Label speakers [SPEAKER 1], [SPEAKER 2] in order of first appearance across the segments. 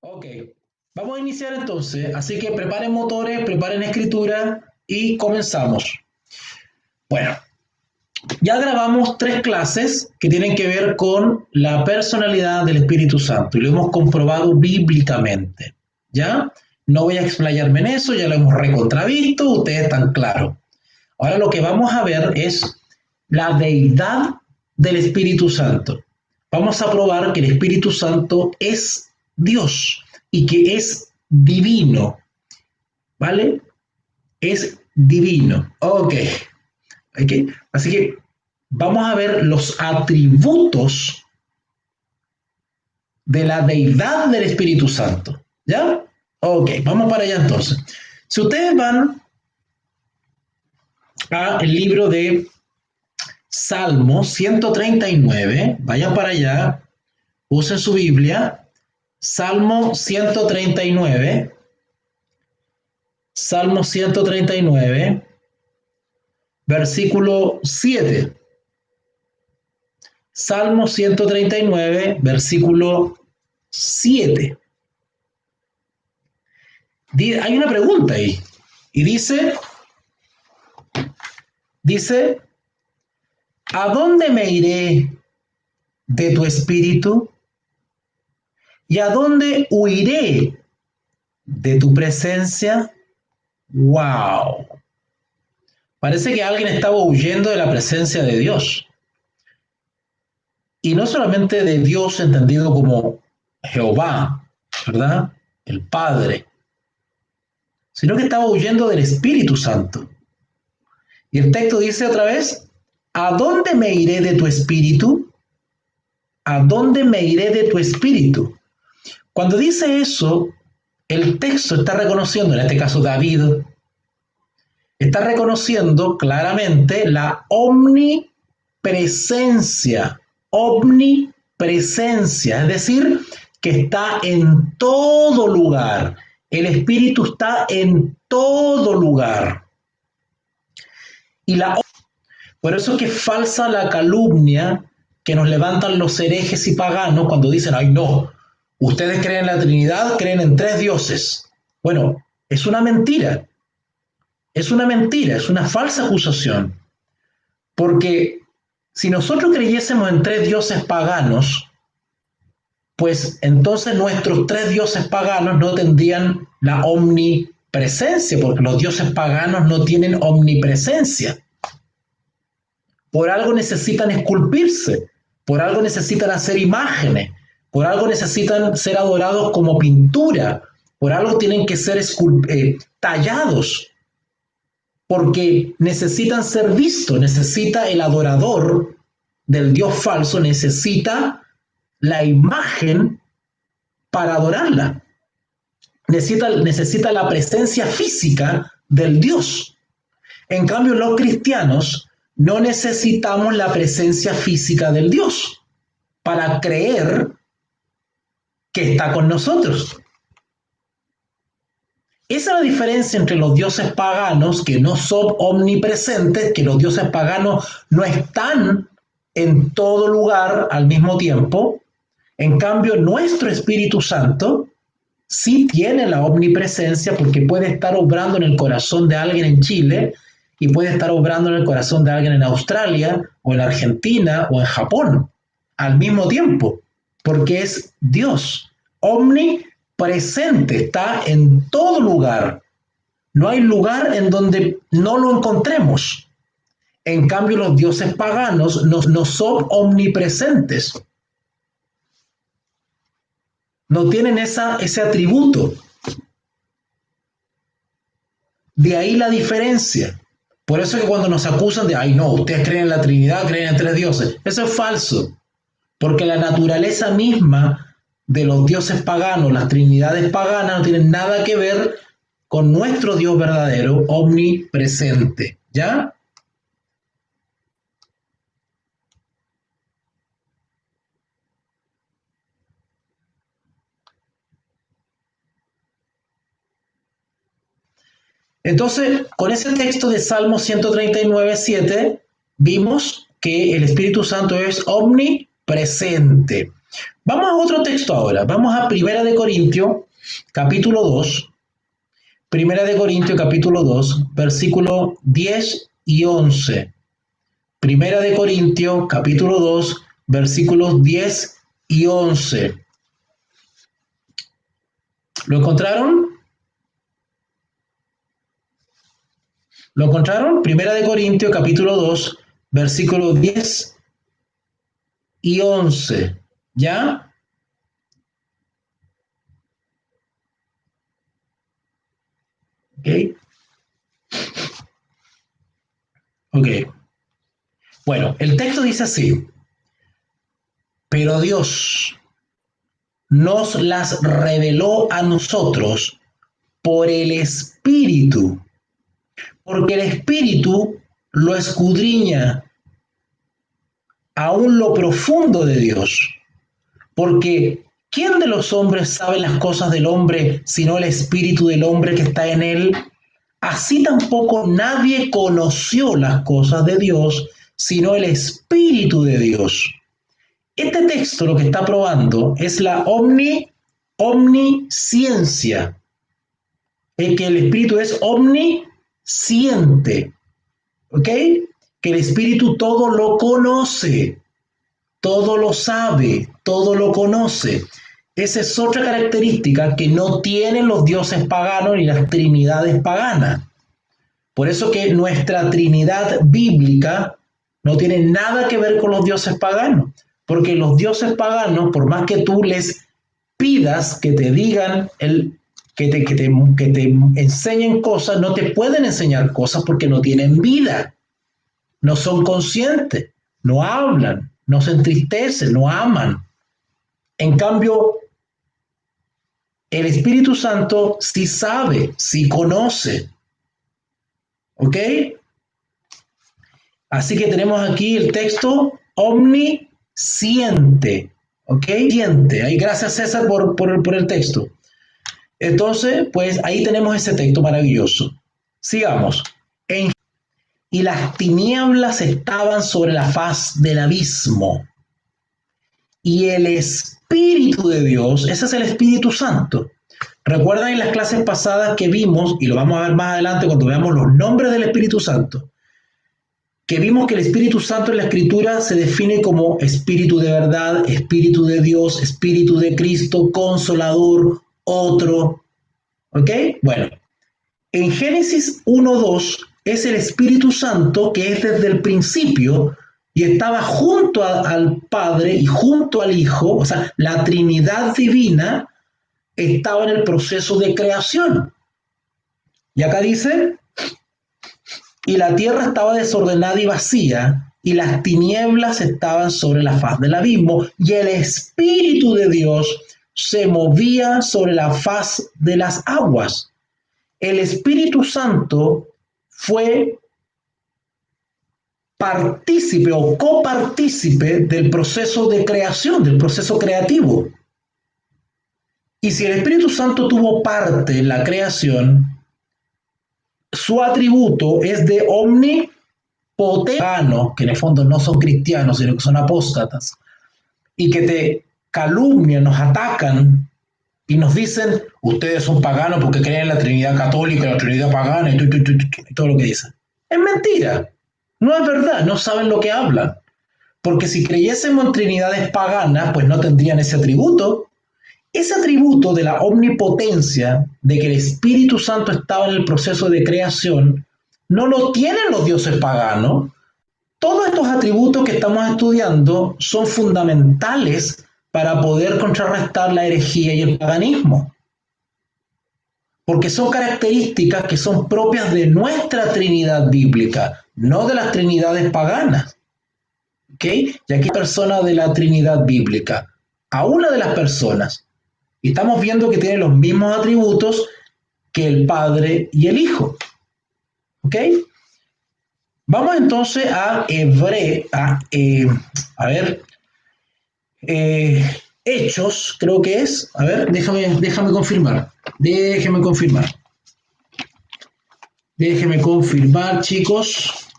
[SPEAKER 1] Ok, vamos a iniciar entonces, así que preparen motores, preparen escritura y comenzamos. Bueno, ya grabamos 3 clases que tienen que ver con la personalidad del Espíritu Santo y lo hemos comprobado bíblicamente, ¿ya? No voy a explayarme en eso, ya lo hemos recontravisto, ustedes están claros. Ahora lo que vamos a ver es la deidad del Espíritu Santo. Vamos a probar que el Espíritu Santo es Dios y que es divino, ¿vale? Es divino. Ok. Así que vamos a ver los atributos de la deidad del Espíritu Santo. ¿Ya? Ok, vamos para allá entonces. Si ustedes van al libro de Salmo 139, vayan para allá, usen su Biblia, Salmo 139, Salmo 139, versículo 7. Salmo 139, versículo 7. Hay una pregunta ahí. Y dice, ¿a dónde me iré de tu espíritu? ¿Y a dónde huiré de tu presencia? ¡Wow! Parece que alguien estaba huyendo de la presencia de Dios. Y no solamente de Dios entendido como Jehová, ¿verdad? El Padre, sino que estaba huyendo del Espíritu Santo. Y el texto dice otra vez, ¿a dónde me iré de tu espíritu? ¿A dónde me iré de tu espíritu? Cuando dice eso, el texto está reconociendo, en este caso David, está reconociendo claramente la omnipresencia, es decir, que está en todo lugar. El Espíritu está en todo lugar. Por eso es que es falsa la calumnia que nos levantan los herejes y paganos cuando dicen, ay no, ustedes creen en la Trinidad, creen en 3 dioses. Bueno, es una mentira, es una falsa acusación, porque si nosotros creyésemos en 3 dioses paganos, pues entonces nuestros 3 dioses paganos no tendrían la omnipresencia, porque los dioses paganos no tienen omnipresencia. Por algo necesitan esculpirse, por algo necesitan hacer imágenes, por algo necesitan ser adorados como pintura, por algo tienen que ser tallados, porque necesitan ser vistos, necesita el adorador del Dios falso, necesita la imagen para adorarla. Necesita la presencia física del Dios. En cambio, los cristianos no necesitamos la presencia física del Dios para creer que está con nosotros. Esa es la diferencia entre los dioses paganos, que no son omnipresentes, que los dioses paganos no están en todo lugar al mismo tiempo. En cambio, nuestro Espíritu Santo sí tiene la omnipresencia, porque puede estar obrando en el corazón de alguien en Chile y puede estar obrando en el corazón de alguien en Australia o en Argentina o en Japón al mismo tiempo, porque es Dios omnipresente, está en todo lugar. No hay lugar en donde no lo encontremos. En cambio, los dioses paganos no son omnipresentes. No tienen ese atributo. De ahí la diferencia. Por eso es que cuando nos acusan de, ay no, ustedes creen en la Trinidad, creen en 3 dioses, eso es falso, porque la naturaleza misma de los dioses paganos, las trinidades paganas, no tienen nada que ver con nuestro Dios verdadero, omnipresente, ¿ya? Entonces, con ese texto de Salmo 139, 7, vimos que el Espíritu Santo es omnipresente. Vamos a otro texto ahora. Vamos a Primera de Corintios, capítulo 2. Primera de Corintios, capítulo 2, versículos 10 y 11. Primera de Corintios, capítulo 2, versículos 10 y 11. ¿Lo encontraron? ¿Lo encontraron? Primera de Corintios, capítulo 2, versículos 10 y 11. ¿Ya? Ok. Ok. Bueno, el texto dice así: pero Dios nos las reveló a nosotros por el Espíritu, porque el Espíritu lo escudriña aún lo profundo de Dios. Porque ¿quién de los hombres sabe las cosas del hombre sino el Espíritu del hombre que está en él? Así tampoco nadie conoció las cosas de Dios sino el Espíritu de Dios. Este texto lo que está probando es la omnisciencia, es que el Espíritu es omnisciente, ¿ok? Que el Espíritu todo lo conoce, todo lo sabe, todo lo conoce. Esa es otra característica que no tienen los dioses paganos ni las trinidades paganas. Por eso que nuestra Trinidad bíblica no tiene nada que ver con los dioses paganos, porque los dioses paganos, por más que tú les pidas que te digan, que te enseñen cosas, no te pueden enseñar cosas porque no tienen vida, no son conscientes, no hablan, no se entristecen, no aman. En cambio, el Espíritu Santo sí sabe, sí conoce. ¿Ok? Así que tenemos aquí el texto omnisciente. ¿Ok? Siente. Ahí gracias César por el texto. Entonces, pues ahí tenemos ese texto maravilloso. Sigamos. Y las tinieblas estaban sobre la faz del abismo. Y el Espíritu de Dios, ese es el Espíritu Santo. Recuerdan en las clases pasadas que vimos, y lo vamos a ver más adelante cuando veamos los nombres del Espíritu Santo, que vimos que el Espíritu Santo en la Escritura se define como Espíritu de verdad, Espíritu de Dios, Espíritu de Cristo, Consolador, otro. ¿Ok? Bueno, en Génesis 1:2 es el Espíritu Santo que es desde el principio y estaba junto al Padre y junto al Hijo, o sea, la Trinidad divina estaba en el proceso de creación. Y acá dice, y la tierra estaba desordenada y vacía, y las tinieblas estaban sobre la faz del abismo, y el Espíritu de Dios se movía sobre la faz de las aguas. El Espíritu Santo fue partícipe o copartícipe del proceso de creación, del proceso creativo. Y si el Espíritu Santo tuvo parte en la creación, su atributo es de omnipotencia, que en el fondo no son cristianos, sino que son apóstatas, y que te calumnian, nos atacan y nos dicen, ustedes son paganos porque creen en la Trinidad católica, la Trinidad pagana y todo lo que dicen. Es mentira, no es verdad, no saben lo que hablan. Porque si creyésemos en trinidades paganas, pues no tendrían ese atributo. Ese atributo de la omnipotencia, de que el Espíritu Santo estaba en el proceso de creación, no lo tienen los dioses paganos. Todos estos atributos que estamos estudiando son fundamentales para poder contrarrestar la herejía y el paganismo. Porque son características que son propias de nuestra Trinidad bíblica, no de las trinidades paganas. ¿Ok? Y aquí persona de la Trinidad bíblica, a una de las personas. Y estamos viendo que tiene los mismos atributos que el Padre y el Hijo. ¿Ok? Vamos entonces a Hechos, creo que es. A ver, déjame confirmar. Déjeme confirmar, chicos.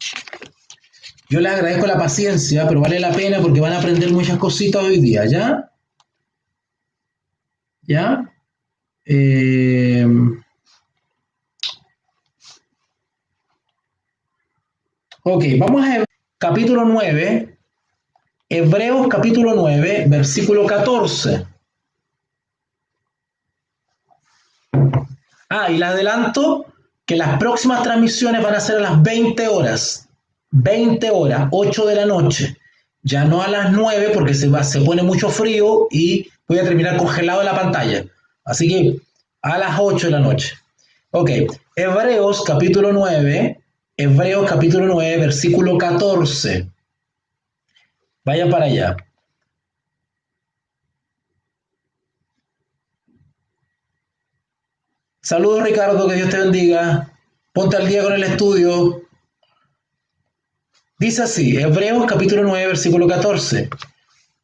[SPEAKER 1] Yo les agradezco la paciencia, pero vale la pena porque van a aprender muchas cositas hoy día, ¿ya? ¿Ya? Ok, vamos a ver capítulo 9, Hebreos capítulo 9, versículo 14. Y le adelanto que las próximas transmisiones van a ser a las 20 horas. 20 horas, 8 de la noche. Ya no a las 9 porque se pone mucho frío y voy a terminar congelado en la pantalla. Así que a las 8 de la noche. Ok, Hebreos capítulo 9, Hebreos capítulo 9, versículo 14. Vaya para allá. Saludos Ricardo, que Dios te bendiga. Ponte al día con el estudio. Dice así, Hebreos capítulo 9, versículo 14.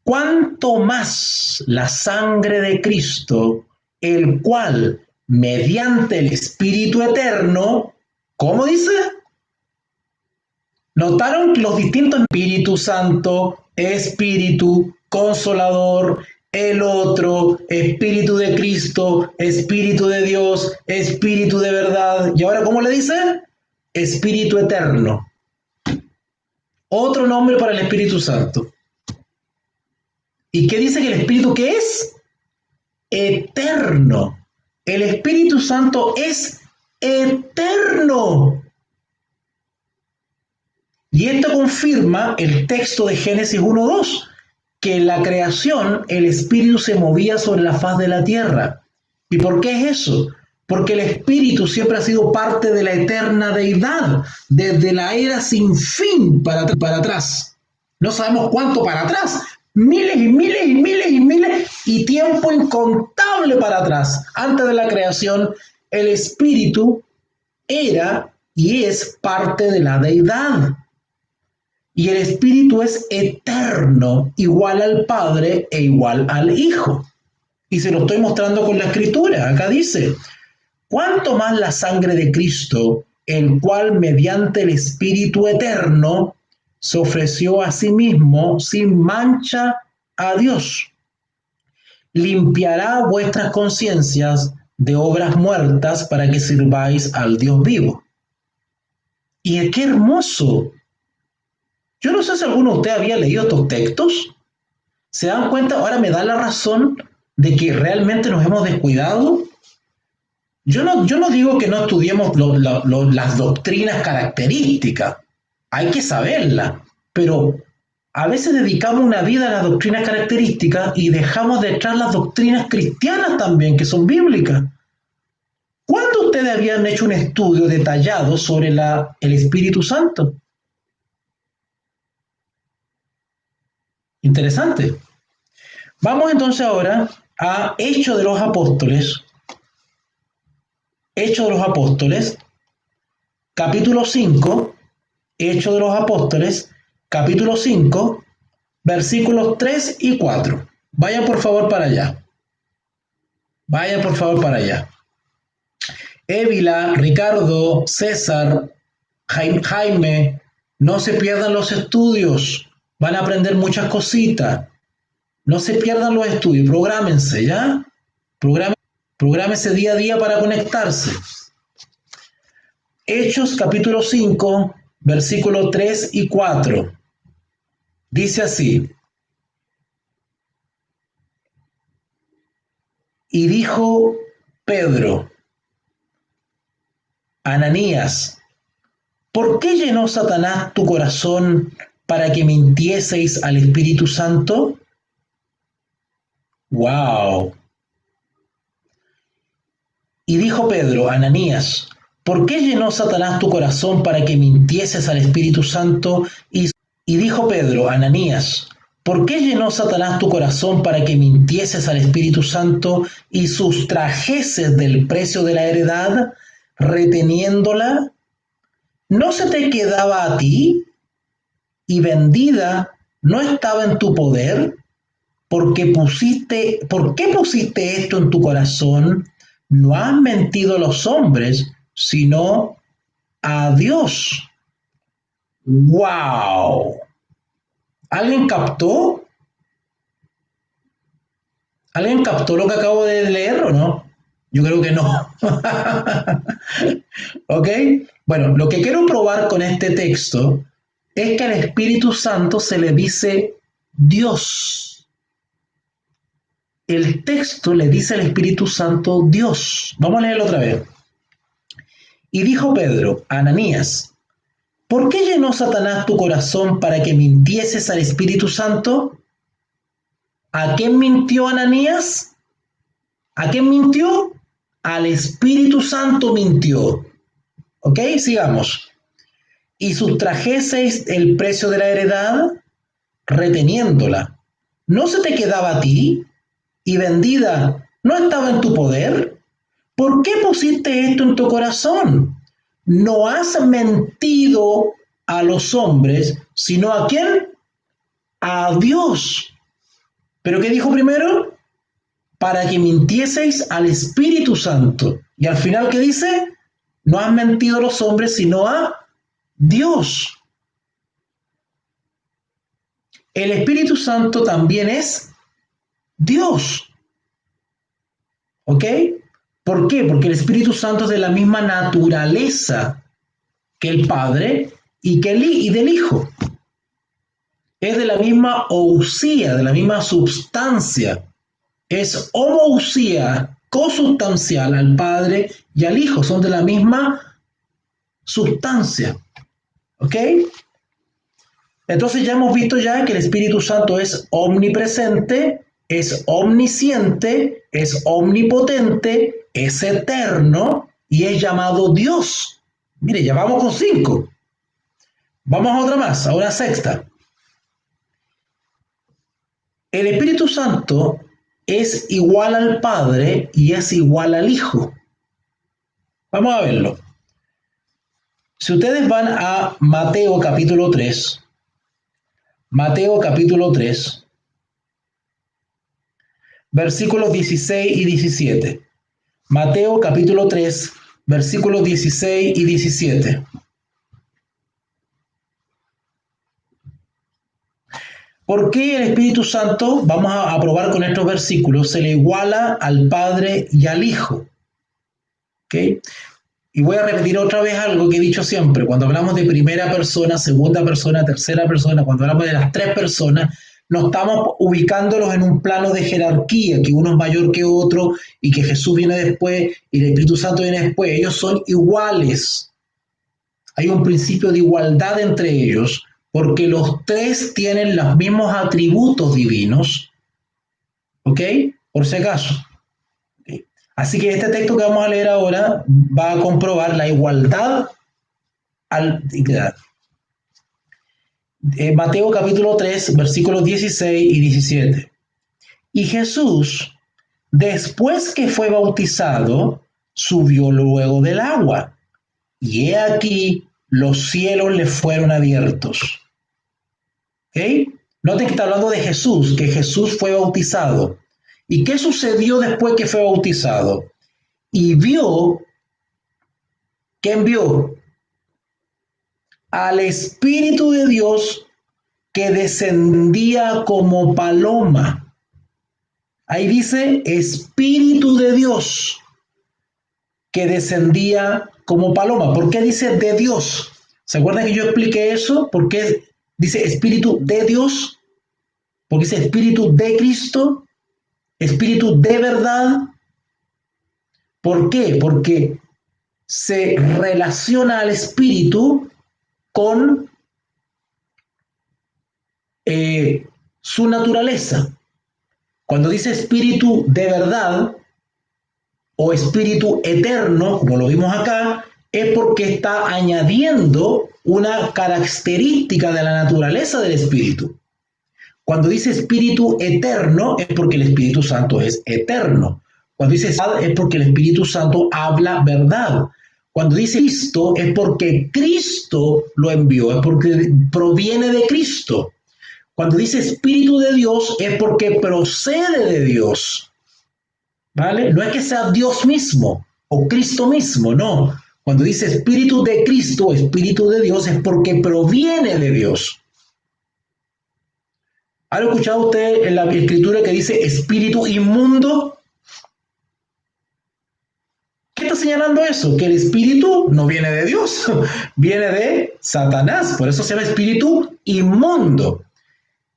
[SPEAKER 1] Cuanto más la sangre de Cristo, el cual, mediante el Espíritu Eterno, ¿cómo dice? ¿Notaron los distintos Espíritu Santo, Espíritu, Consolador, el otro, Espíritu de Cristo, Espíritu de Dios, Espíritu de verdad? ¿Y ahora cómo le dice? Espíritu Eterno. Otro nombre para el Espíritu Santo. ¿Y qué dice que el Espíritu qué es? Eterno. El Espíritu Santo es eterno. Y esto confirma el texto de Génesis 1:2, que en la creación el Espíritu se movía sobre la faz de la tierra. ¿Y por qué es eso? Porque el Espíritu siempre ha sido parte de la eterna deidad, desde la era sin fin para atrás. No sabemos cuánto para atrás, miles y miles y miles y miles y tiempo incontable para atrás. Antes de la creación, el Espíritu era y es parte de la deidad. Y el Espíritu es eterno, igual al Padre e igual al Hijo. Y se lo estoy mostrando con la Escritura. Acá dice, ¿cuánto más la sangre de Cristo, el cual mediante el Espíritu eterno se ofreció a sí mismo sin mancha a Dios? Limpiará vuestras conciencias de obras muertas para que sirváis al Dios vivo. Y qué hermoso. Yo no sé si alguno de ustedes había leído estos textos. ¿Se dan cuenta? Ahora me da la razón de que realmente nos hemos descuidado. Yo no digo que no estudiemos las doctrinas características, hay que saberlas, pero a veces dedicamos una vida a las doctrinas características y dejamos detrás las doctrinas cristianas también, que son bíblicas. ¿Cuándo ustedes habían hecho un estudio detallado sobre el Espíritu Santo? Interesante. Vamos entonces ahora a Hechos de los Apóstoles. Hechos de los Apóstoles, capítulo 5, Hechos de los Apóstoles, capítulo 5, versículos 3 y 4. Vayan por favor para allá. Vayan por favor para allá. Évila, Ricardo, César, Jaime, no se pierdan los estudios. Van a aprender muchas cositas. No se pierdan los estudios. Prográmense, ¿ya? Prográmense día a día para conectarse. Hechos capítulo 5, versículos 3 y 4. Dice así, y dijo Pedro, Ananías, ¿por qué llenó Satanás tu corazón para que mintieseis al Espíritu Santo? ¡Wow! Y dijo Pedro, Ananías, ¿por qué llenó Satanás tu corazón para que mintieses al Espíritu Santo? Y dijo Pedro, Ananías, ¿por qué llenó Satanás tu corazón para que mintieses al Espíritu Santo y sustrajeses del precio de la heredad, reteniéndola? ¿No se te quedaba a ti? Y vendida, ¿no estaba en tu poder? ¿Por qué pusiste esto en tu corazón? No has mentido a los hombres, sino a Dios. ¡Wow! ¿Alguien captó? ¿Alguien captó lo que acabo de leer o no? Yo creo que no. ¿Ok? Bueno, lo que quiero probar con este texto es que al Espíritu Santo se le dice Dios. El texto le dice al Espíritu Santo Dios. Vamos a leerlo otra vez. Y dijo Pedro a Ananías, ¿por qué llenó Satanás tu corazón para que mintieses al Espíritu Santo? ¿A quién mintió Ananías? ¿A quién mintió? Al Espíritu Santo mintió. ¿Ok? Sigamos. Y sustrajeseis el precio de la heredad, reteniéndola. ¿No se te quedaba a ti? ¿Y vendida no estaba en tu poder? ¿Por qué pusiste esto en tu corazón? No has mentido a los hombres, sino ¿a quién? A Dios. ¿Pero qué dijo primero? Para que mintieseis al Espíritu Santo. Y al final, ¿qué dice? No has mentido a los hombres, sino a Dios. El Espíritu Santo también es Dios. ¿Ok? ¿Por qué? Porque el Espíritu Santo es de la misma naturaleza que el Padre y del Hijo. Es de la misma ousia, de la misma substancia. Es homousía, consubstancial al Padre y al Hijo. Son de la misma sustancia. ¿Ok? Entonces ya hemos visto ya que el Espíritu Santo es omnipresente, es omnisciente, es omnipotente, es eterno y es llamado Dios. Mire, ya vamos con 5. Vamos a otra más, a una sexta. El Espíritu Santo es igual al Padre y es igual al Hijo. Vamos a verlo. Si ustedes van a Mateo capítulo 3, Mateo capítulo 3, versículos 16 y 17. Mateo capítulo 3, versículos 16 y 17. ¿Por qué el Espíritu Santo, vamos a probar con estos versículos, se le iguala al Padre y al Hijo? ¿Ok? Y voy a repetir otra vez algo que he dicho siempre. Cuando hablamos de primera persona, segunda persona, tercera persona, cuando hablamos de las tres personas, no estamos ubicándolos en un plano de jerarquía, que uno es mayor que otro y que Jesús viene después y el Espíritu Santo viene después. Ellos son iguales. Hay un principio de igualdad entre ellos porque los tres tienen los mismos atributos divinos. ¿Ok? Por si acaso. Así que este texto que vamos a leer ahora va a comprobar la igualdad al Mateo capítulo 3, versículos 16 y 17. Y Jesús, después que fue bautizado, subió luego del agua. Y he aquí, los cielos le fueron abiertos. ¿Ok? Noten que está hablando de Jesús, que Jesús fue bautizado. ¿Y qué sucedió después que fue bautizado? Y vio, ¿quién vio? Al Espíritu de Dios que descendía como paloma. Ahí dice Espíritu de Dios que descendía como paloma. ¿Por qué dice de Dios? ¿Se acuerdan que yo expliqué eso? ¿Por qué dice Espíritu de Dios? Porque dice Espíritu de Cristo, Espíritu de verdad. ¿Por qué? Porque se relaciona al Espíritu con su naturaleza. Cuando dice espíritu de verdad o espíritu eterno, como lo vimos acá, es porque está añadiendo una característica de la naturaleza del espíritu. Cuando dice espíritu eterno es porque el Espíritu Santo es eterno. Cuando dice verdad es porque el Espíritu Santo habla verdad. Cuando dice Cristo es porque Cristo lo envió, es porque proviene de Cristo. Cuando dice Espíritu de Dios es porque procede de Dios. ¿Vale? No es que sea Dios mismo o Cristo mismo, no. Cuando dice Espíritu de Cristo, Espíritu de Dios, es porque proviene de Dios. ¿Ha escuchado usted en la escritura que dice espíritu inmundo? ¿Qué está señalando eso? Que el espíritu no viene de Dios, viene de Satanás. Por eso se llama espíritu inmundo.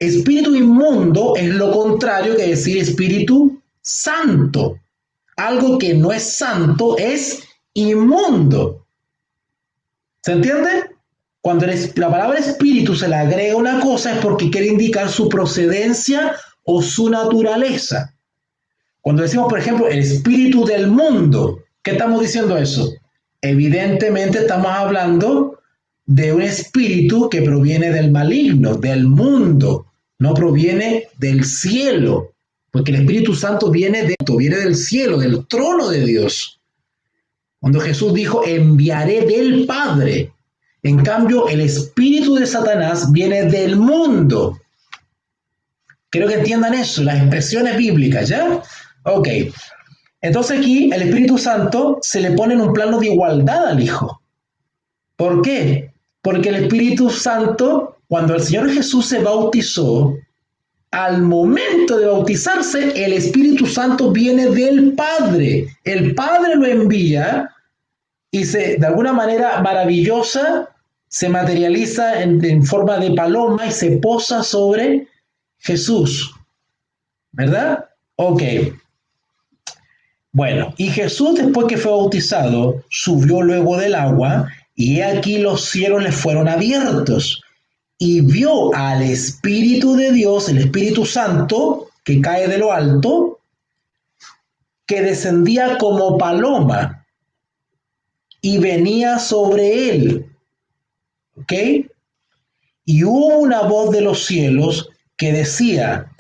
[SPEAKER 1] Espíritu inmundo es lo contrario que decir espíritu santo. Algo que no es santo es inmundo. ¿Se entiende? Cuando la palabra espíritu se le agrega una cosa es porque quiere indicar su procedencia o su naturaleza. Cuando decimos, por ejemplo, el espíritu del mundo, ¿qué estamos diciendo eso? Evidentemente estamos hablando de un espíritu que proviene del maligno, del mundo, no proviene del cielo, porque el Espíritu Santo viene del cielo, del trono de Dios. Cuando Jesús dijo, enviaré del Padre. En cambio, el espíritu de Satanás viene del mundo. Quiero que entiendan eso, las expresiones bíblicas, ¿ya? Ok. Entonces aquí el Espíritu Santo se le pone en un plano de igualdad al Hijo. ¿Por qué? Porque el Espíritu Santo, cuando el Señor Jesús se bautizó, al momento de bautizarse, el Espíritu Santo viene del Padre. El Padre lo envía y de alguna manera maravillosa se materializa en forma de paloma y se posa sobre Jesús. ¿Verdad? Ok. Bueno, y Jesús después que fue bautizado, subió luego del agua, y he aquí los cielos le fueron abiertos, y vio al Espíritu de Dios, el Espíritu Santo, que cae de lo alto, que descendía como paloma, y venía sobre él. ¿Ok? Y hubo una voz de los cielos que decía,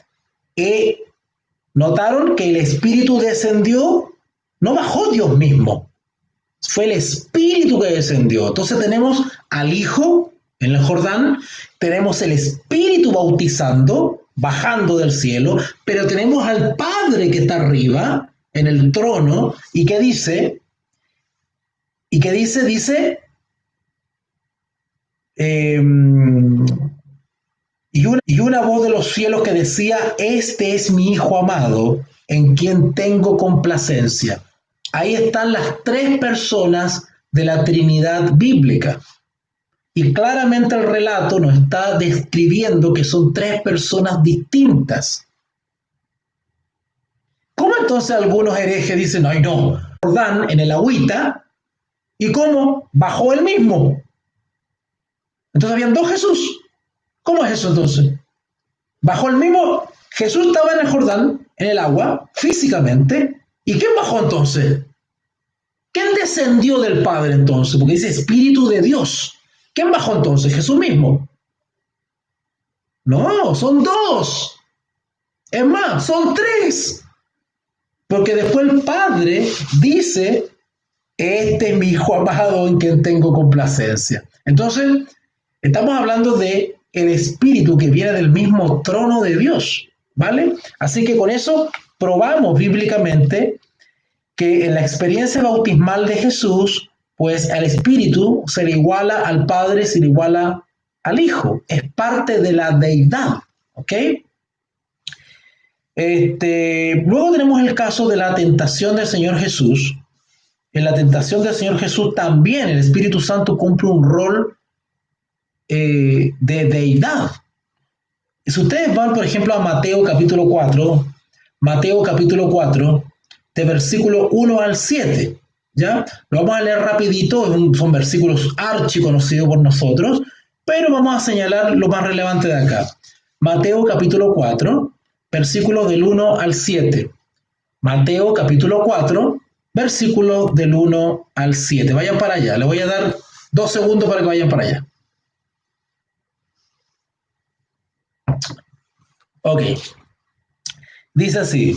[SPEAKER 1] ¿notaron que el Espíritu descendió? No bajó Dios mismo. Fue el Espíritu que descendió. Entonces tenemos al Hijo en el Jordán, tenemos el Espíritu bautizando, bajando del cielo, pero tenemos al Padre que está arriba, en el trono, y que dice, dice, y una voz de los cielos que decía, este es mi Hijo amado, en quien tengo complacencia. Ahí están las tres personas de la Trinidad bíblica. Y claramente el relato nos está describiendo que son tres personas distintas. ¿Cómo entonces algunos herejes dicen, ay no, Jordán en el agüita, y cómo bajó él mismo? Entonces habían dos Jesús. ¿Cómo es eso entonces? Bajó el mismo, Jesús estaba en el Jordán, en el agua, físicamente, ¿y quién bajó entonces? ¿Quién descendió del Padre entonces? Porque dice Espíritu de Dios. ¿Quién bajó entonces? Jesús mismo. No, son dos. Es más, son tres. Porque después el Padre dice, este es mi Hijo amado en quien tengo complacencia. Entonces, estamos hablando de el Espíritu que viene del mismo trono de Dios, ¿vale? Así que con eso probamos bíblicamente que en la experiencia bautismal de Jesús, pues al Espíritu se le iguala al Padre, se le iguala al Hijo. Es parte de la deidad, ¿ok? Luego tenemos el caso de la tentación del Señor Jesús. En la tentación del Señor Jesús también el Espíritu Santo cumple un rol de deidad. Si ustedes van, por ejemplo, a Mateo capítulo 4, de versículo 1 al 7, ¿ya? Lo vamos a leer rapidito, son versículos archiconocidos por nosotros, pero vamos a señalar lo más relevante de acá. Mateo capítulo 4, versículos del 1 al 7. Mateo capítulo 4, versículos del 1 al 7. Vayan para allá, les voy a dar 2 segundos para que vayan para allá. Ok, dice así,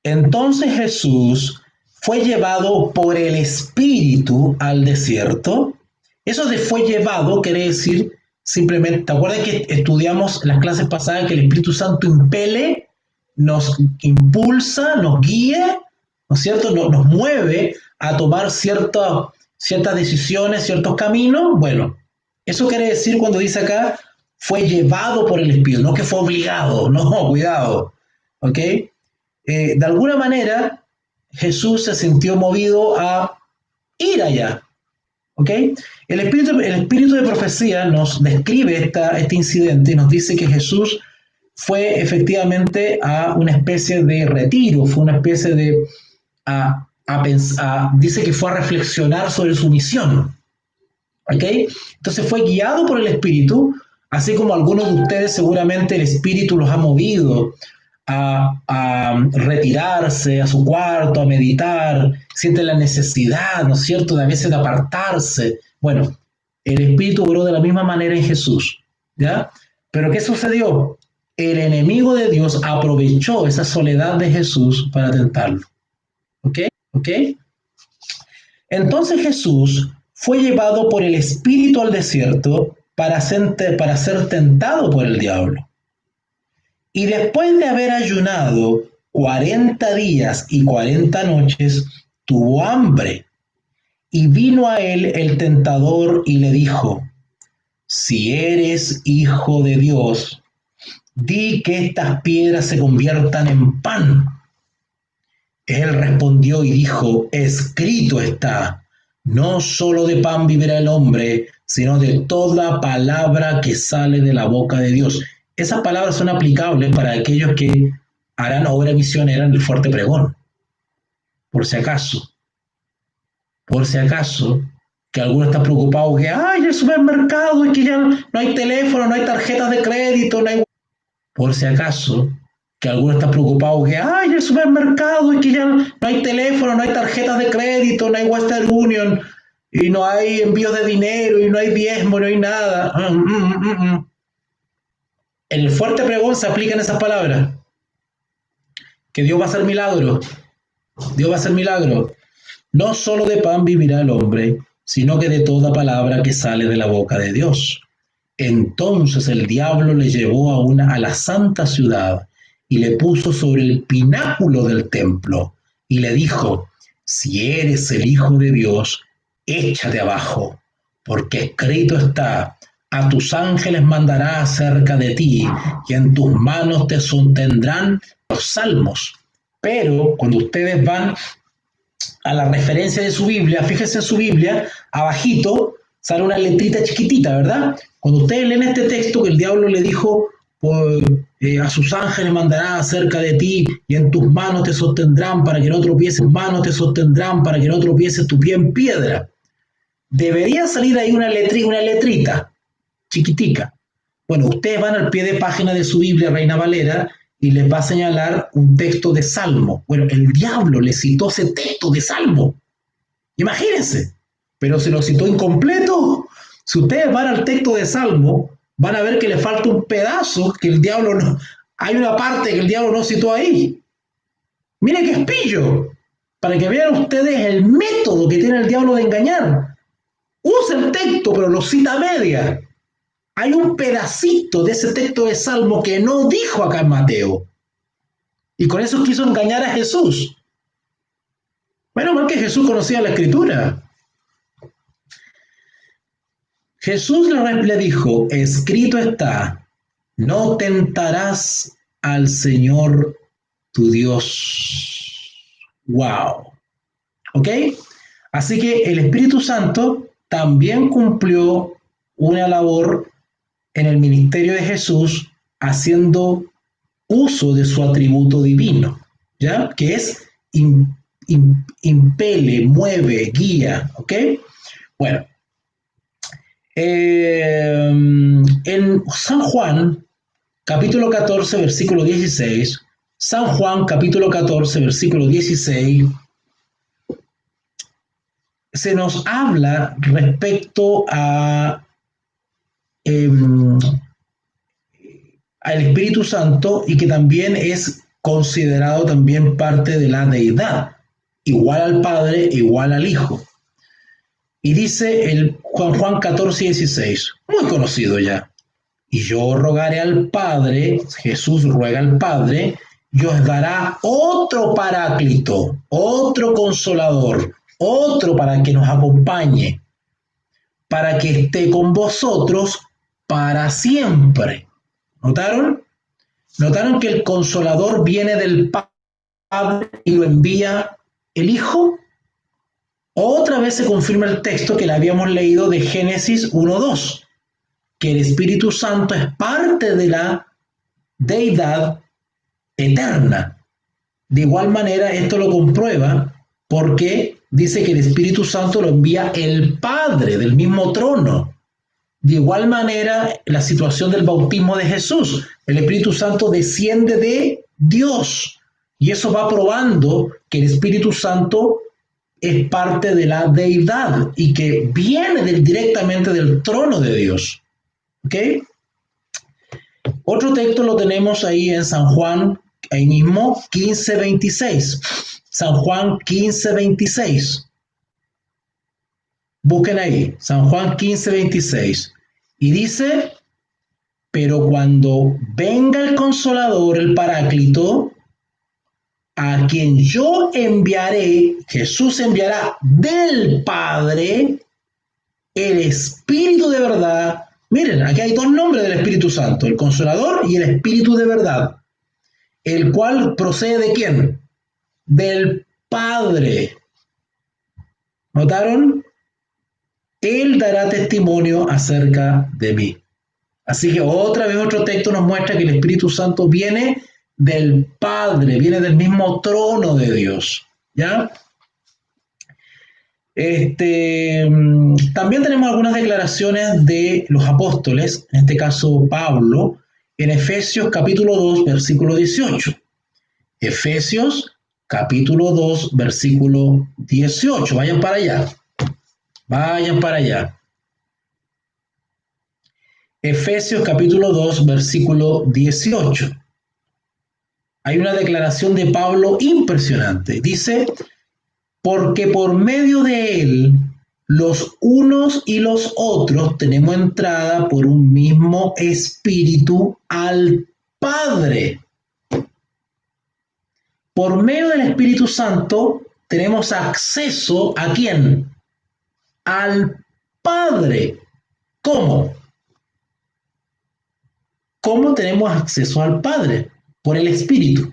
[SPEAKER 1] entonces Jesús fue llevado por el Espíritu al desierto. Eso de fue llevado quiere decir simplemente, ¿te acuerdas que estudiamos las clases pasadas que el Espíritu Santo impele, nos impulsa, nos guía, ¿no es cierto? Nos mueve a tomar ciertas decisiones, ciertos caminos. Bueno, eso quiere decir cuando dice acá, fue llevado por el Espíritu, no que fue obligado, no, cuidado, ¿ok? De alguna manera, Jesús se sintió movido a ir allá, ¿ok? El espíritu de profecía nos describe este incidente y nos dice que Jesús fue efectivamente a una especie de retiro, fue una especie de, dice que fue a reflexionar sobre su misión, ¿ok? Entonces fue guiado por el Espíritu, así como algunos de ustedes seguramente el Espíritu los ha movido a retirarse a su cuarto, a meditar, sienten la necesidad, ¿no es cierto?, de a veces de apartarse. Bueno, el Espíritu obró de la misma manera en Jesús, ¿ya? Pero ¿qué sucedió? El enemigo de Dios aprovechó esa soledad de Jesús para tentarlo, ¿ok? ¿Ok? Entonces Jesús fue llevado por el Espíritu al desierto para ser tentado por el diablo. Y después de haber ayunado 40 días y 40 noches, tuvo hambre. Y vino a él el tentador y le dijo, si eres hijo de Dios, di que estas piedras se conviertan en pan. Él respondió y dijo, escrito está, no solo de pan vivirá el hombre, sino de toda palabra que sale de la boca de Dios. Esas palabras son aplicables para aquellos que harán obra misionera en el Fuerte Pregón. Por si acaso, que alguno está preocupado que, ay, el supermercado, es que ya no hay teléfono, no hay tarjetas de crédito, no hay... Por si acaso, que alguno está preocupado que, ay, el supermercado, es que ya no hay teléfono, no hay tarjetas de crédito, no hay Western Union, y no hay envíos de dinero, y no hay diezmo, no hay nada. En el Fuerte Pregón se aplican esas palabras. Que Dios va a hacer milagros. Dios va a hacer milagros. No solo de pan vivirá el hombre, sino que de toda palabra que sale de la boca de Dios. Entonces el diablo le llevó a la santa ciudad y le puso sobre el pináculo del templo y le dijo, si eres el Hijo de Dios, échate abajo, porque escrito está, a tus ángeles mandará acerca de ti y en tus manos te sostendrán los salmos. Pero cuando ustedes van a la referencia de su Biblia, fíjense en su Biblia, abajito sale una letrita chiquitita, ¿verdad? Cuando ustedes leen este texto que el diablo le dijo, a sus ángeles mandará acerca de ti y en tus manos te sostendrán para que no tropieces, tu pie en piedra. Debería salir ahí una letrita chiquitica. Bueno, ustedes van al pie de página de su Biblia, Reina Valera, y les va a señalar un texto de Salmo. Bueno, el diablo le citó ese texto de Salmo. Imagínense, pero se lo citó incompleto. Si ustedes van al texto de Salmo, van a ver que le falta un pedazo que el diablo no... Hay una parte que el diablo no citó ahí. Miren qué espillo, para que vean ustedes el método que tiene el diablo de engañar. Usa el texto, pero lo cita a media. Hay un pedacito de ese texto de Salmo que no dijo acá en Mateo. Y con eso quiso engañar a Jesús. Menos mal que Jesús conocía la Escritura. Jesús le dijo, escrito está, no tentarás al Señor tu Dios. ¡Wow! ¿Ok? Así que el Espíritu Santo también cumplió una labor en el ministerio de Jesús haciendo uso de su atributo divino, ¿ya? Que es impele, mueve, guía, ¿ok? Bueno, en San Juan, capítulo 14, versículo 16, San Juan, capítulo 14, versículo 16, se nos habla respecto al Espíritu Santo y que también es considerado también parte de la deidad, igual al Padre, igual al Hijo. Y dice el Juan 14, 16, muy conocido ya. Y yo rogaré al Padre, Jesús ruega al Padre, y os dará otro paráclito, otro consolador, otro para que nos acompañe, para que esté con vosotros para siempre. ¿Notaron? ¿Notaron que el Consolador viene del Padre y lo envía el Hijo? Otra vez se confirma el texto que le habíamos leído de Génesis 1:2, que el Espíritu Santo es parte de la deidad eterna. De igual manera, esto lo comprueba porque dice que el Espíritu Santo lo envía el Padre del mismo trono. De igual manera, la situación del bautismo de Jesús, el Espíritu Santo desciende de Dios y eso va probando que el Espíritu Santo es parte de la deidad y que viene directamente del trono de Dios. ¿Ok? Otro texto lo tenemos ahí en San Juan, ahí mismo, 15:26. San Juan 15:26. Busquen ahí, San Juan 15:26. Y dice, pero cuando venga el Consolador, el Paráclito, a quien yo enviaré, Jesús enviará del Padre, el Espíritu de verdad. Miren, aquí hay dos nombres del Espíritu Santo, el Consolador y el Espíritu de verdad, el cual procede ¿de quién? Del Padre. ¿Notaron? Él dará testimonio acerca de mí. Así que otra vez otro texto nos muestra que el Espíritu Santo viene del Padre, viene del mismo trono de Dios. ¿Ya? También tenemos algunas declaraciones de los apóstoles, en este caso Pablo, en Efesios capítulo 2, versículo 18. Efesios capítulo 2, versículo 18. Vayan para allá. Vayan para allá. Efesios capítulo 2, versículo 18. Hay una declaración de Pablo impresionante. Dice, porque por medio de él, los unos y los otros tenemos entrada por un mismo espíritu al Padre. Por medio del Espíritu Santo tenemos acceso ¿a quién? Al Padre. ¿Cómo? ¿Cómo tenemos acceso al Padre? Por el Espíritu.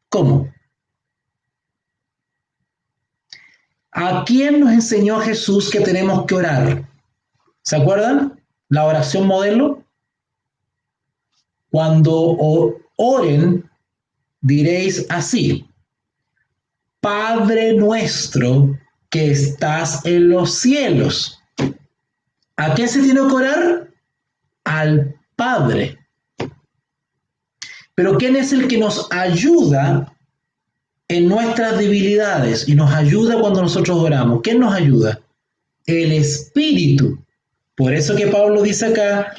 [SPEAKER 1] ¿Cómo? ¿A quién nos enseñó Jesús que tenemos que orar? ¿Se acuerdan? La oración modelo. Cuando oren, diréis así: Padre nuestro que estás en los cielos. ¿A quién se tiene que orar? Al Padre. Pero ¿quién es el que nos ayuda en nuestras debilidades y nos ayuda cuando nosotros oramos? ¿Quién nos ayuda? El Espíritu. Por eso que Pablo dice acá,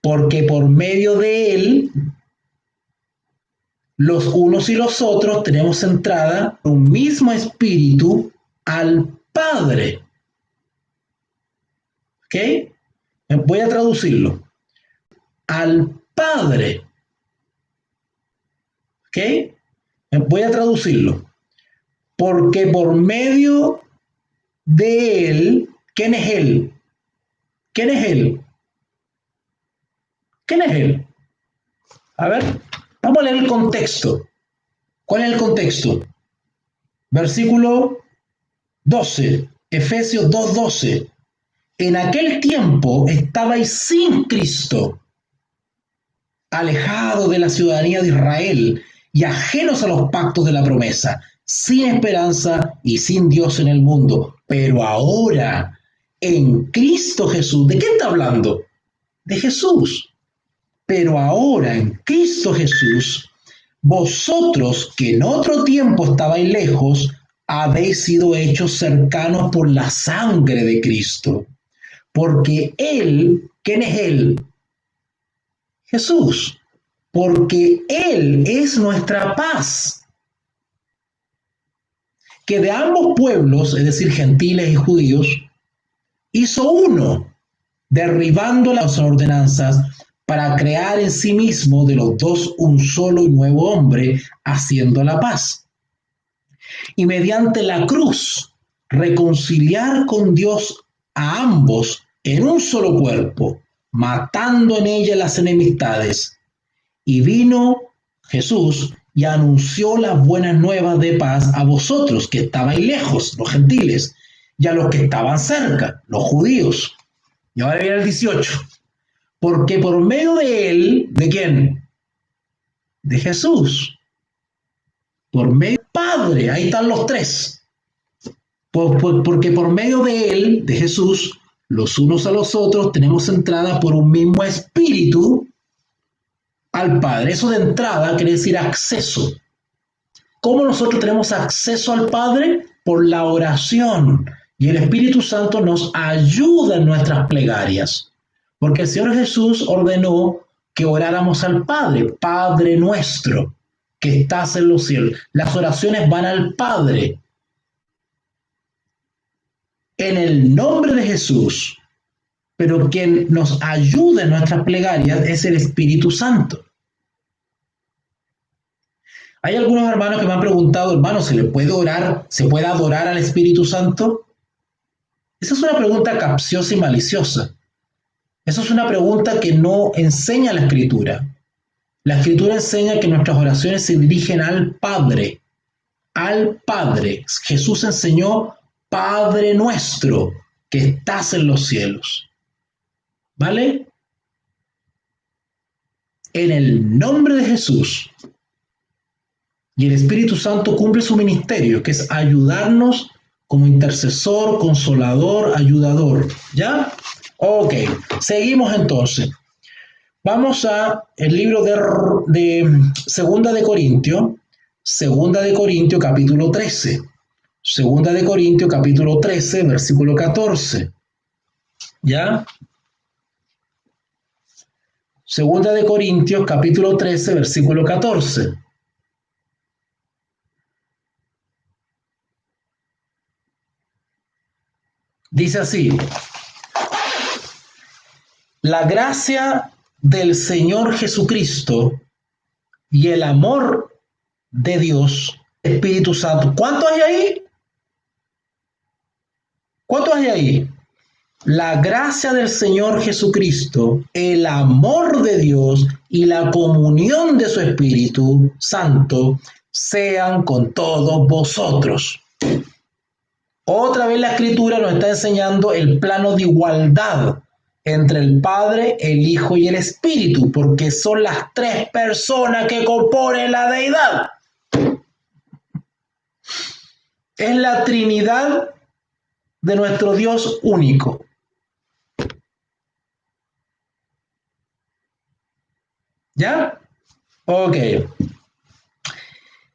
[SPEAKER 1] porque por medio de él, los unos y los otros tenemos entrada un mismo Espíritu al Padre. ¿Ok? Voy a traducirlo. Al Padre. ¿Ok? Voy a traducirlo. Porque por medio de él, ¿quién es él? ¿Quién es él? ¿Quién es él? A ver, vamos a leer el contexto. ¿Cuál es el contexto? Versículo 12, Efesios 2:12. En aquel tiempo estabais sin Cristo, alejados de la ciudadanía de Israel y ajenos a los pactos de la promesa, sin esperanza y sin Dios en el mundo. Pero ahora, en Cristo Jesús, ¿de qué está hablando? De Jesús. Pero ahora, en Cristo Jesús, vosotros que en otro tiempo estabais lejos, habéis sido hechos cercanos por la sangre de Cristo. Porque Él, ¿quién es Él? Jesús. Porque Él es nuestra paz. Que de ambos pueblos, es decir, gentiles y judíos, hizo uno, derribando las ordenanzas para crear en sí mismo de los dos un solo y nuevo hombre, haciendo la paz. Y mediante la cruz, reconciliar con Dios a ambos en un solo cuerpo, matando en ella las enemistades. Y vino Jesús y anunció las buenas nuevas de paz a vosotros que estabais lejos, los gentiles, y a los que estaban cerca, los judíos. Y ahora viene el 18. Porque por medio de él, ¿de quién? De Jesús. Por medio del Padre, ahí están los tres. Porque por medio de él, de Jesús, los unos a los otros tenemos entrada por un mismo espíritu al Padre. Eso de entrada quiere decir acceso. ¿Cómo nosotros tenemos acceso al Padre? Por la oración. Y el Espíritu Santo nos ayuda en nuestras plegarias. Porque el Señor Jesús ordenó que oráramos al Padre, Padre nuestro, que estás en los cielos. Las oraciones van al Padre. En el nombre de Jesús. Pero quien nos ayuda en nuestras plegarias es el Espíritu Santo. Hay algunos hermanos que me han preguntado, hermano, ¿se le puede orar, se puede adorar al Espíritu Santo? Esa es una pregunta capciosa y maliciosa. Esa es una pregunta que no enseña la Escritura. La Escritura enseña que nuestras oraciones se dirigen al Padre. Al Padre. Jesús enseñó, Padre nuestro, que estás en los cielos. ¿Vale? En el nombre de Jesús. Y el Espíritu Santo cumple su ministerio, que es ayudarnos como intercesor, consolador, ayudador. ¿Ya? Ok, seguimos entonces. Vamos a el libro de Segunda de Corintios, capítulo 13. Segunda de Corintios, capítulo 13, versículo 14. ¿Ya? Segunda de Corintios, capítulo 13, versículo 14. Dice así: la gracia del Señor Jesucristo y el amor de Dios, Espíritu Santo. ¿Cuántos hay ahí? ¿Cuántos hay ahí? La gracia del Señor Jesucristo, el amor de Dios y la comunión de su Espíritu Santo sean con todos vosotros. Otra vez la Escritura nos está enseñando el plano de igualdad entre el Padre, el Hijo y el Espíritu, porque son las tres personas que componen la deidad. Es la Trinidad de nuestro Dios único. ¿Ya? Ok.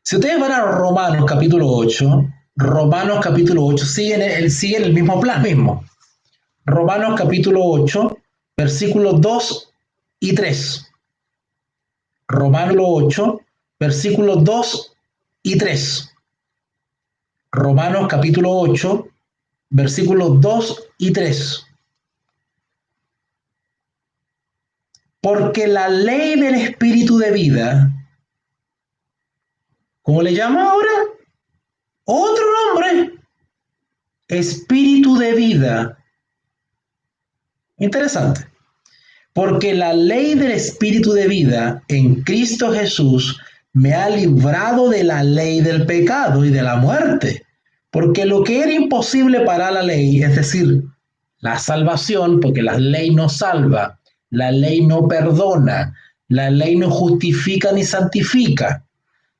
[SPEAKER 1] Si ustedes van a Romanos capítulo 8, sigue el mismo plan mismo. Romanos capítulo 8, versículos 2 y 3. Romanos 8, versículos 2 y 3. Romanos capítulo 8, versículos 2 y 3. Porque la ley del Espíritu de vida, ¿cómo le llama ahora? Otro nombre. Espíritu de vida. Interesante. Porque la ley del Espíritu de vida en Cristo Jesús me ha librado de la ley del pecado y de la muerte. Porque lo que era imposible para la ley, es decir, la salvación, porque la ley no salva, la ley no perdona, la ley no justifica ni santifica.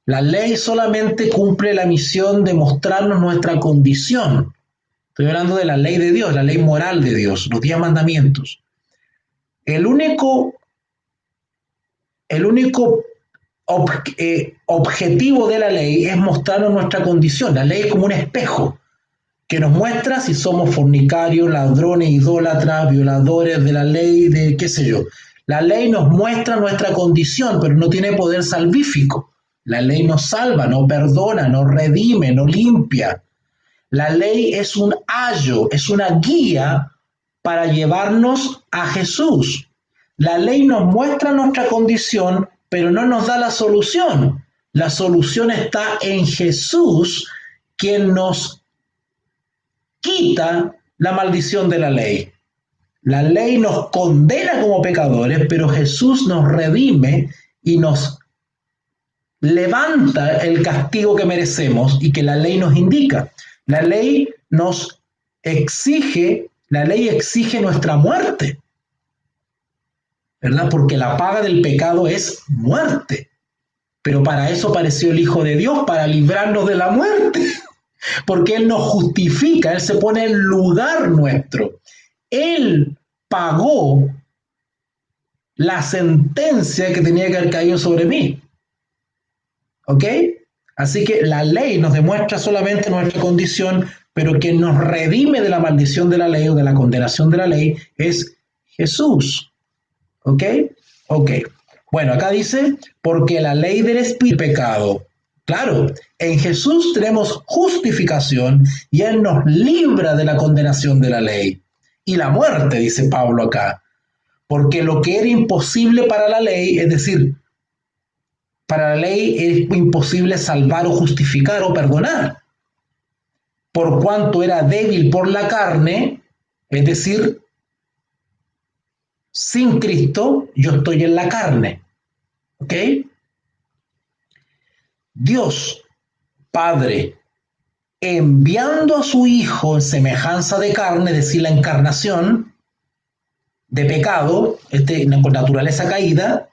[SPEAKER 1] La ley solamente cumple la misión de mostrarnos nuestra condición. Estoy hablando de la ley de Dios, la ley moral de Dios, los 10 mandamientos. El único objetivo de la ley es mostrarnos nuestra condición. La ley es como un espejo que nos muestra si somos fornicarios, ladrones, idólatras, violadores de la ley, de qué sé yo. La ley nos muestra nuestra condición, pero no tiene poder salvífico. La ley no salva, no perdona, no redime, no limpia. La ley es un ayo, es una guía para llevarnos a Jesús. La ley nos muestra nuestra condición, pero no nos da la solución. La solución está en Jesús, quien nos quita la maldición de la ley. La ley nos condena como pecadores, pero Jesús nos redime y nos levanta el castigo que merecemos y que la ley nos indica. La ley nos exige, la ley exige nuestra muerte, ¿verdad? Porque la paga del pecado es muerte. Pero para eso apareció el Hijo de Dios, para librarnos de la muerte. Porque Él nos justifica, Él se pone en lugar nuestro. Él pagó la sentencia que tenía que haber caído sobre mí. ¿Ok? Así que la ley nos demuestra solamente nuestra condición, pero quien nos redime de la maldición de la ley o de la condenación de la ley es Jesús. ¿Ok? Ok. Bueno, acá dice, porque la ley del espíritu es pecado. Claro, en Jesús tenemos justificación y Él nos libra de la condenación de la ley. Y la muerte, dice Pablo acá. Porque lo que era imposible para la ley, es decir, para la ley es imposible salvar o justificar o perdonar. Por cuanto era débil por la carne, es decir, sin Cristo, yo estoy en la carne. ¿Ok? Dios, Padre, enviando a su Hijo en semejanza de carne, es decir, la encarnación de pecado, con naturaleza caída,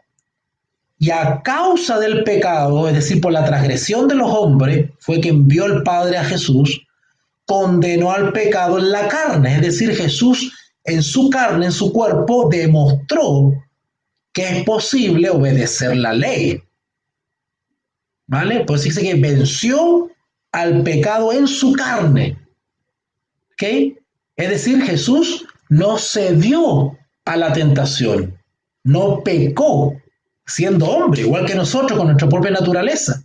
[SPEAKER 1] y a causa del pecado, es decir, por la transgresión de los hombres, fue que envió el Padre a Jesús, condenó al pecado en la carne, es decir, Jesús en su carne, en su cuerpo, demostró que es posible obedecer la ley. ¿Vale? Pues dice que venció al pecado en su carne. ¿Ok? Es decir, Jesús no cedió a la tentación, no pecó siendo hombre, igual que nosotros con nuestra propia naturaleza.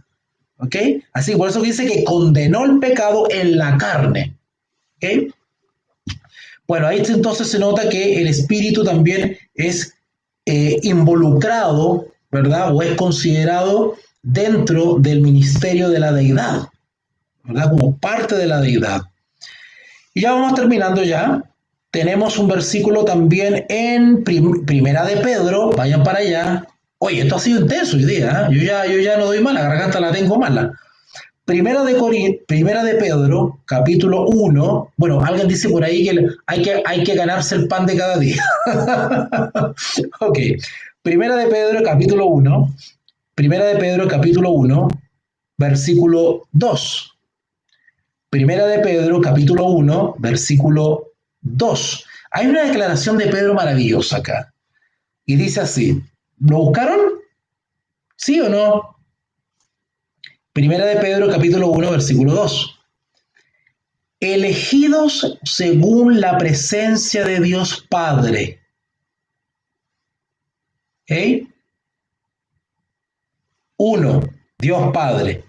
[SPEAKER 1] ¿Ok? Así que por eso dice que condenó el pecado en la carne. ¿Ok? Bueno, ahí entonces se nota que el espíritu también es involucrado, ¿verdad? O es considerado dentro del ministerio de la deidad, ¿verdad? Como parte de la deidad. Y ya vamos terminando ya. Tenemos un versículo también en Primera de Pedro, vayan para allá. Oye, esto ha sido intenso hoy día, ¿eh? Yo ya no doy mal, la garganta la tengo mala. Primera de Pedro, capítulo 1. Bueno, alguien dice por ahí que hay que ganarse el pan de cada día. Ok. Primera de Pedro, capítulo 1. Primera de Pedro, capítulo 1, versículo 2. Primera de Pedro, capítulo 1, versículo 2. Hay una declaración de Pedro maravillosa acá. Y dice así, ¿lo buscaron? ¿Sí o no? Primera de Pedro, capítulo 1, versículo 2. Elegidos según la presencia de Dios Padre. ¿Ok? 1. Dios Padre.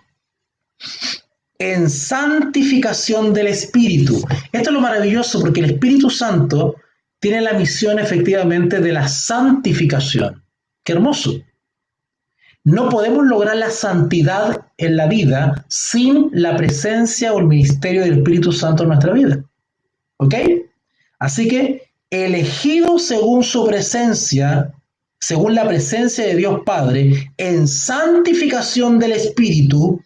[SPEAKER 1] En santificación del Espíritu. Esto es lo maravilloso porque el Espíritu Santo tiene la misión efectivamente de la santificación. ¡Qué hermoso! No podemos lograr la santidad en la vida sin la presencia o el ministerio del Espíritu Santo en nuestra vida. ¿Ok? Así que, elegido según su presencia, según la presencia de Dios Padre, en santificación del Espíritu,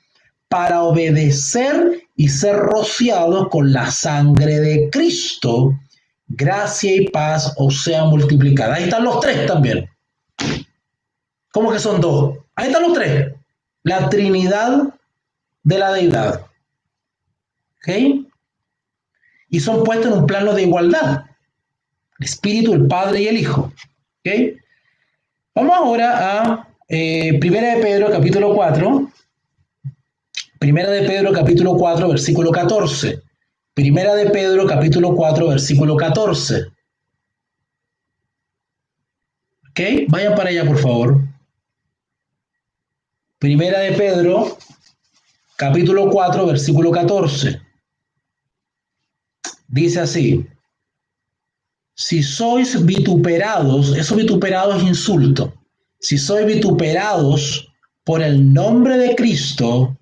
[SPEAKER 1] para obedecer y ser rociados con la sangre de Cristo, gracia y paz os sean multiplicadas. Ahí están los tres también. ¿Cómo que son dos? Ahí están los tres. La Trinidad de la deidad. ¿Ok? Y son puestos en un plano de igualdad. El Espíritu, el Padre y el Hijo. ¿Ok? Vamos ahora a Primera de Pedro, capítulo 4. Primera de Pedro, capítulo 4, versículo 14. Primera de Pedro, capítulo 4, versículo 14. ¿Ok? Vayan para allá, por favor. Primera de Pedro, capítulo 4, versículo 14. Dice así. Si sois vituperados, eso vituperado es insulto. Si sois vituperados por el nombre de Cristo,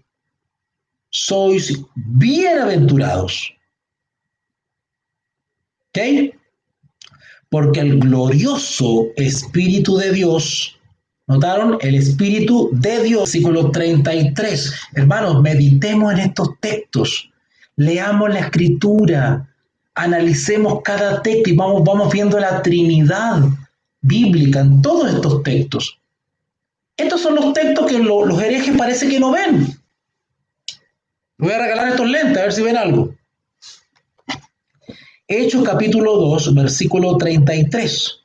[SPEAKER 1] sois bienaventurados. ¿Ok? porque el glorioso Espíritu de Dios, ¿notaron? El Espíritu de Dios, versículo 33. Hermanos, meditemos en estos textos, leamos la Escritura, analicemos cada texto y vamos viendo la Trinidad bíblica en todos estos textos. Estos son los textos que los herejes parece que no ven. Voy a regalar estos lentes, a ver si ven algo. Hechos capítulo 2, versículo 33.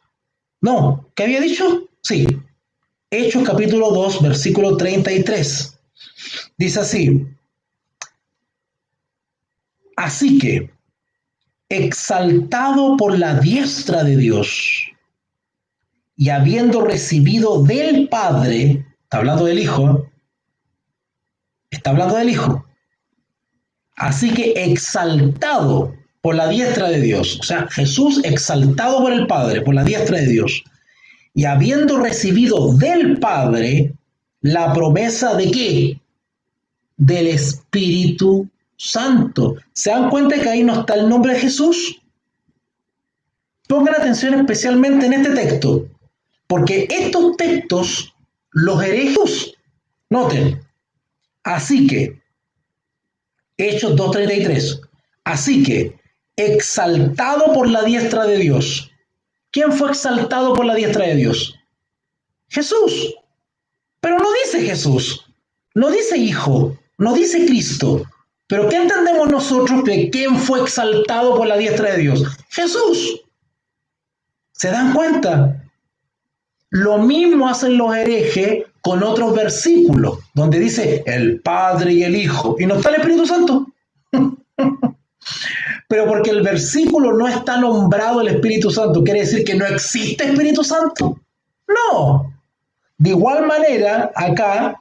[SPEAKER 1] No, ¿qué había dicho? Sí. Hechos capítulo 2, versículo 33. Dice así: así que, exaltado por la diestra de Dios, y habiendo recibido del Padre, está hablando del Hijo, así que exaltado por la diestra de Dios, o sea, Jesús exaltado por el Padre, por la diestra de Dios, y habiendo recibido del Padre la promesa de ¿qué? Del Espíritu Santo. ¿Se dan cuenta que ahí no está el nombre de Jesús? Pongan atención especialmente en este texto, porque estos textos, los herejes, noten, así que, Hechos 2:33, así que, exaltado por la diestra de Dios. ¿Quién fue exaltado por la diestra de Dios? Jesús. Pero no dice Jesús, no dice Hijo, no dice Cristo. ¿Pero qué entendemos nosotros de quién fue exaltado por la diestra de Dios? Jesús. ¿Se dan cuenta? Lo mismo hacen los herejes con otros versículos, donde dice el Padre y el Hijo, y no está el Espíritu Santo. Pero porque el versículo no está nombrado el Espíritu Santo, ¿quiere decir que no existe Espíritu Santo? No. De igual manera, acá,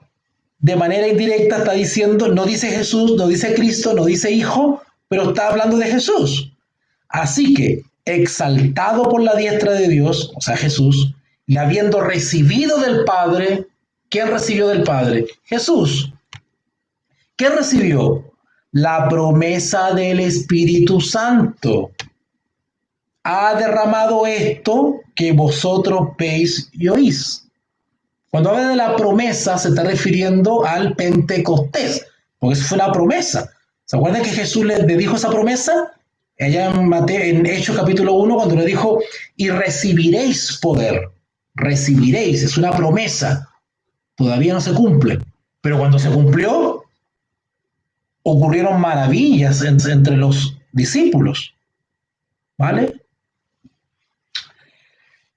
[SPEAKER 1] de manera indirecta, está diciendo, no dice Jesús, no dice Cristo, no dice Hijo, pero está hablando de Jesús. Así que, exaltado por la diestra de Dios, o sea, Jesús, y habiendo recibido del Padre, ¿quién recibió del Padre? Jesús. ¿Qué recibió? La promesa del Espíritu Santo. Ha derramado esto que vosotros veis y oís. Cuando habla de la promesa, se está refiriendo al Pentecostés, porque eso fue una promesa. ¿Se acuerdan que Jesús le dijo esa promesa? Allá en Hechos capítulo 1, cuando le dijo, y recibiréis poder. Recibiréis, es una promesa. Todavía no se cumple. Pero cuando se cumplió, ocurrieron maravillas entre los discípulos. ¿Vale?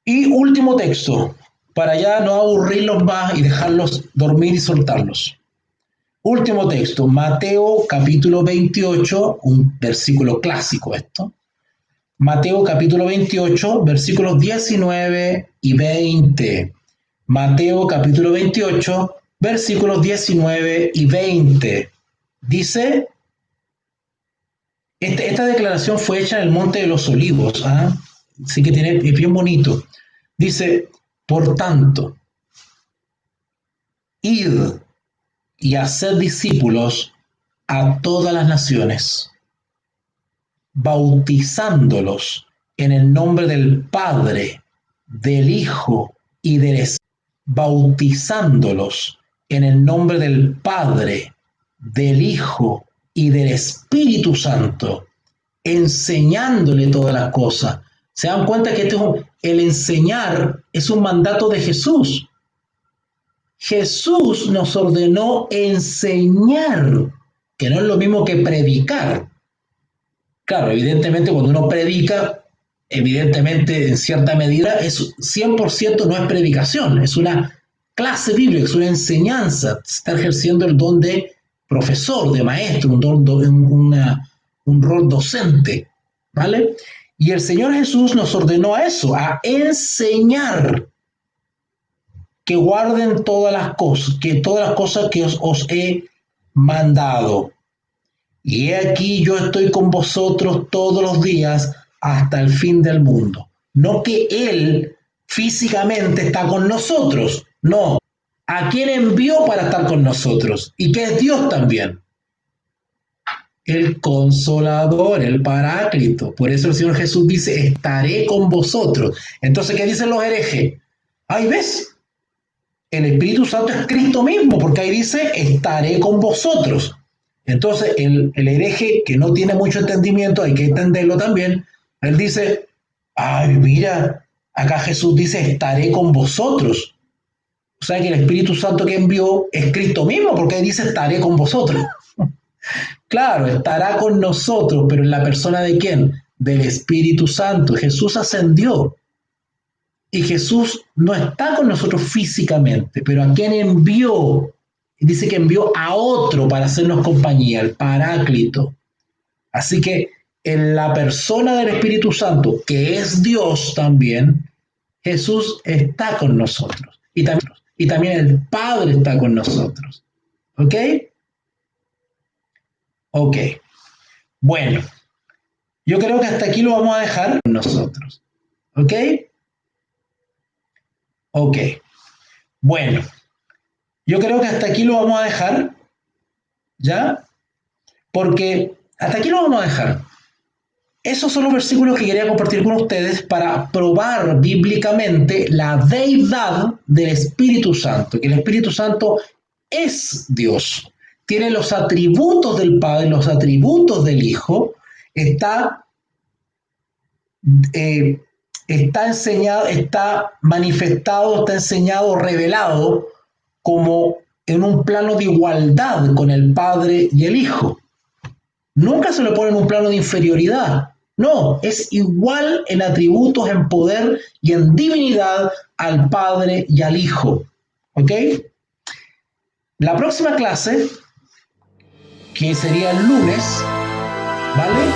[SPEAKER 1] Y último texto, para ya no aburrirlos más y dejarlos dormir y soltarlos. Último texto, Mateo capítulo 28, un versículo clásico esto. Mateo capítulo 28, versículos 19 y 20. Mateo capítulo 28, versículos 19 y 20. Dice, esta declaración fue hecha en el Monte de los Olivos, ¿ah? Así que es bien bonito. Dice, por tanto, id y haced discípulos a todas las naciones, bautizándolos en el nombre del Padre, del Hijo y del Espíritu, bautizándolos en el nombre del Padre, del Hijo y del Espíritu Santo, enseñándole todas las cosas. ¿Se dan cuenta que el enseñar es un mandato de Jesús? Jesús nos ordenó enseñar, que no es lo mismo que predicar. Claro, evidentemente cuando uno predica, evidentemente en cierta medida es 100% no es predicación, es una clase bíblica, es una enseñanza, se está ejerciendo el don de profesor, de maestro, un rol docente, ¿vale? Y el Señor Jesús nos ordenó a eso, a enseñar, que guarden todas las cosas que os he mandado. Y he aquí yo estoy con vosotros todos los días hasta el fin del mundo. No que Él físicamente está con nosotros, no. ¿A quién envió para estar con nosotros? Y que es Dios también. El Consolador, el Paráclito. Por eso el Señor Jesús dice, estaré con vosotros. Entonces, ¿qué dicen los herejes? Ahí ves, el Espíritu Santo es Cristo mismo, porque ahí dice, estaré con vosotros. Entonces, el hereje que no tiene mucho entendimiento, hay que entenderlo también, él dice, ay, mira, acá Jesús dice, estaré con vosotros. O sea que el Espíritu Santo que envió es Cristo mismo, porque ahí dice, estaré con vosotros. Claro, estará con nosotros, pero en la persona de quién? Del Espíritu Santo. Jesús ascendió y Jesús no está con nosotros físicamente, pero ¿a quién envió? Dice que envió a otro para hacernos compañía, el Paráclito. Así que en la persona del Espíritu Santo, que es Dios también, Jesús está con nosotros. Y también el Padre está con nosotros. ¿Ok? Ok. Bueno, yo creo que hasta aquí lo vamos a dejar nosotros. ¿Ok? Ok. Bueno, yo creo que hasta aquí lo vamos a dejar. ¿Ya? Porque hasta aquí lo vamos a dejar. Esos son los versículos que quería compartir con ustedes para probar bíblicamente la deidad del Espíritu Santo, que el Espíritu Santo es Dios, tiene los atributos del Padre, los atributos del Hijo, está, eh, está enseñado, está manifestado, está enseñado, revelado como en un plano de igualdad con el Padre y el Hijo. Nunca se le pone en un plano de inferioridad. No, es igual en atributos, en poder y en divinidad al Padre y al Hijo. ¿Ok? La próxima clase, que sería el lunes, ¿vale?